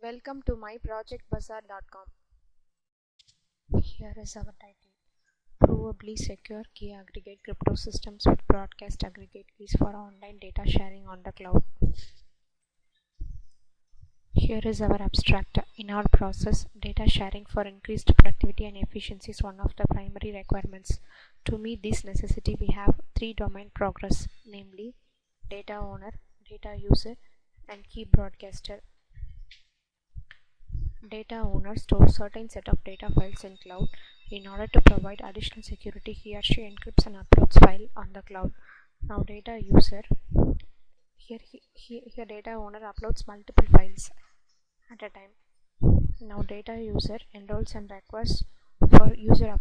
Welcome to Myprojectbazaar.com. Here is our title: Provably secure key aggregate crypto systems with broadcast aggregate keys for online data sharing on the cloud. Here is our abstract. In our process, data sharing for increased productivity and efficiency is one of the primary requirements. To meet this necessity, we have three domain progress, namely data owner, data user, and key broadcaster. Data owner stores certain set of data files in cloud. In order to provide additional security, he or she encrypts and uploads file on the cloud. Now data user, here data owner uploads multiple files at a time. Now data user enrolls and requests for owner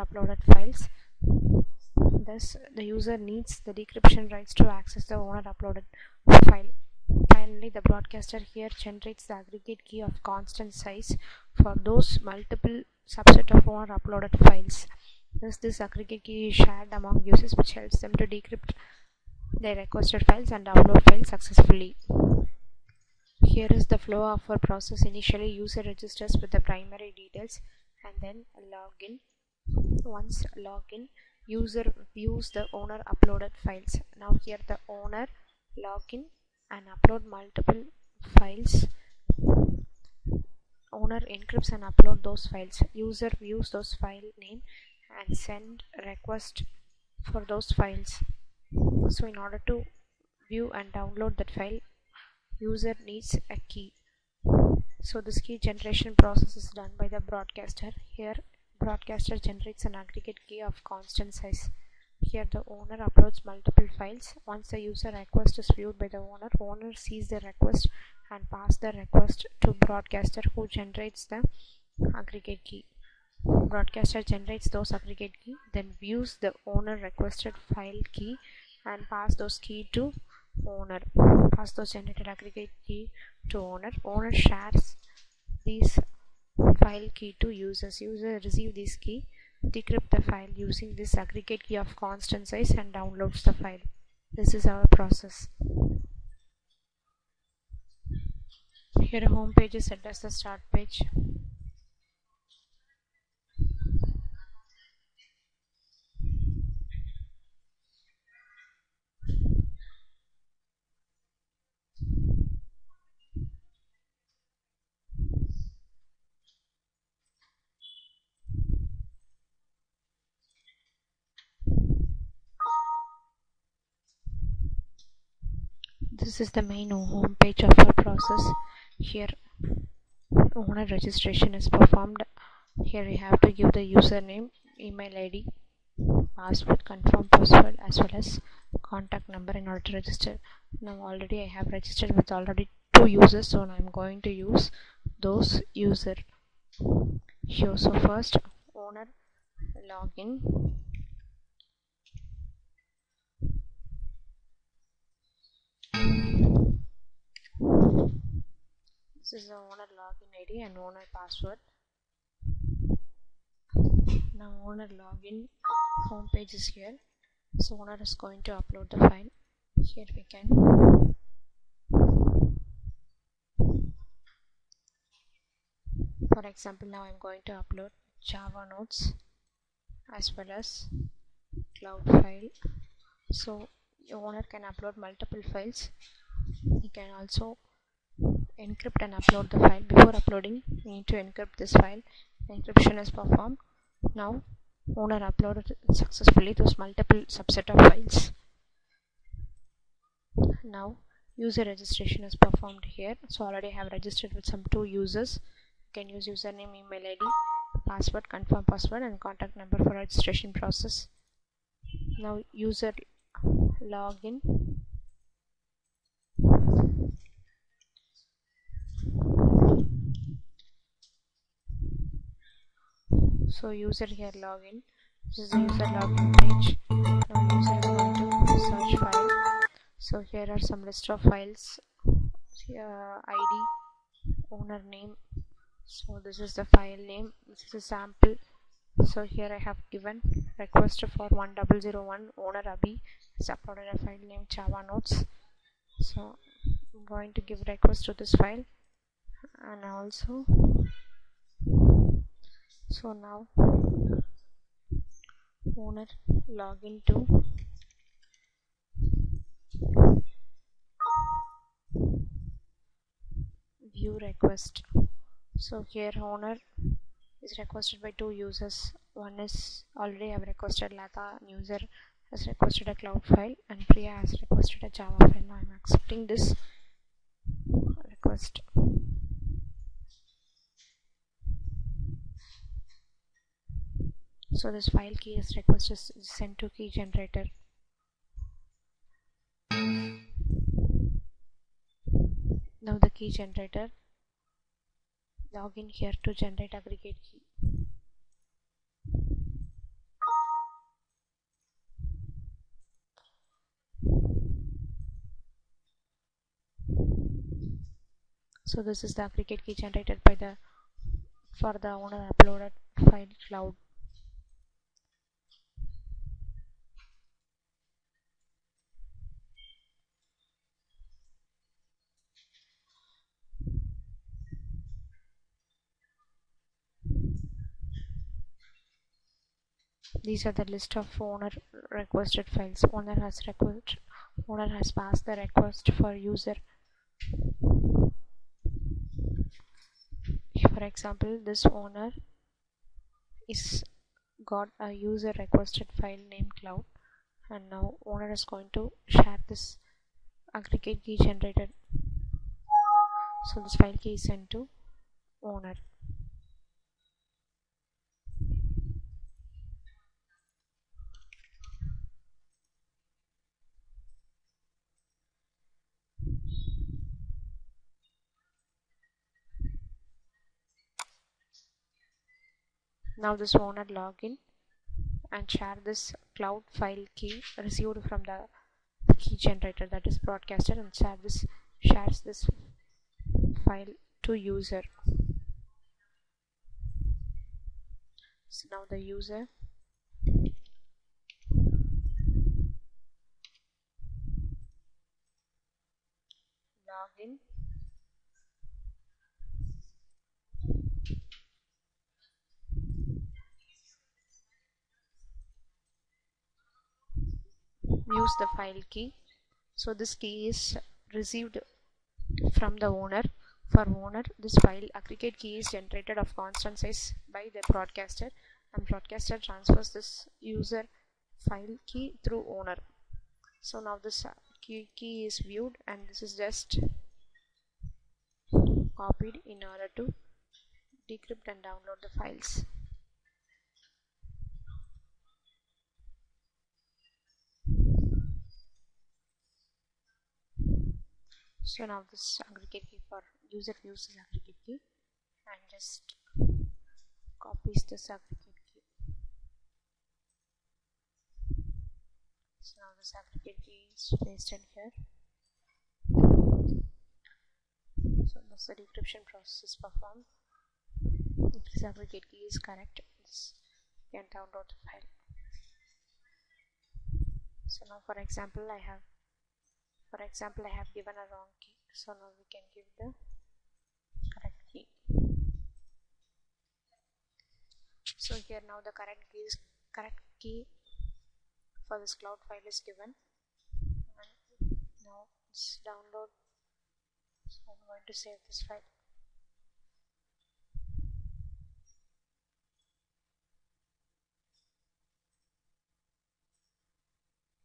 uploaded files. Thus the user needs the decryption rights to access the owner uploaded file. Finally, the broadcaster here generates the aggregate key of constant size for those multiple subset of owner uploaded files. Thus, this aggregate key is shared among users, which helps them to decrypt their requested files and upload files successfully. Here is the flow of our process. Initially, user registers with the primary details and then login. Once login, user views the owner uploaded files. Now here the owner login and upload multiple files. Owner encrypts and upload those files. User views those file name and send request for those files. So in order to view and download that file, user needs a key. So this key generation process is done by the broadcaster. Here broadcaster generates an aggregate key of constant size. Here the owner uploads multiple files. Once the user request is viewed by the owner sees the request and passes the request to broadcaster, who generates the aggregate key. Broadcaster generates those aggregate key, then views the owner requested file key and pass those key to owner. Pass those generated aggregate key to owner. Owner shares these file key to users. User receive this key, decrypt the file using this aggregate key of constant size and downloads the file. This is our process. Here a home page is set as the start page. This is the main home page of our process. Here owner registration is performed. Here we have to give the username, email ID, password, confirm password, as well as contact number in order to register. Now already I have registered with already 2 users, so I'm going to use those user here. So first owner login. This is the owner login ID and owner password. Now owner login home page is here. So owner is going to upload the file. Here we can for example, now I'm going to upload Java notes as well as cloud file. So your owner can upload multiple files. He can also encrypt and upload the file. Before uploading, we need to encrypt this file. Encryption is performed. Now owner uploaded successfully those multiple subset of files. Now user registration is performed here. So already I have registered with some 2 users. You can use username, email ID, password, confirm password, and contact number for registration process. Now user login. So user here login. This is the user login page. Now user is going to search file. So here are some list of files. ID, owner name. So this is the file name, this is a sample. So here I have given request for 1001 owner Abhi has uploaded a file named Java Notes. So I'm going to give request to this file, and also so now owner login to view request. So here owner is requested by two users. One is already have requested Lata, and user has requested a cloud file, and Priya has requested a Java file. Now I'm accepting this request. So this file key is request is sent to key generator. Now the key generator log in here to generate aggregate key. So this is the aggregate key generated by the for the owner uploaded file cloud. These are the list of owner requested files. Owner has passed the request for user. For example, this owner is got a user requested file named cloud, and now owner is going to share this aggregate key generated. So this file key is sent to owner. Now this owner login and share this cloud file key received from the key generator, that is broadcaster, and shares this file to user. So now the user login, views the file key. So this key is received from the owner. For owner, this file aggregate key is generated of constant size by the broadcaster, and broadcaster transfers this user file key through owner. So now this key is viewed, and this is just copied in order to decrypt and download the files. So now this aggregate key for user views is aggregate key, and just copies this aggregate key. So now this aggregate key is pasted here. So this the decryption process is performed. If this aggregate key is correct, you can download the file. So now for example I have given a wrong key, so now we can give the correct key. So here now the correct key for this cloud file is given, and now it's download. So I'm going to save this file.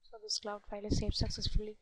So this cloud file is saved successfully.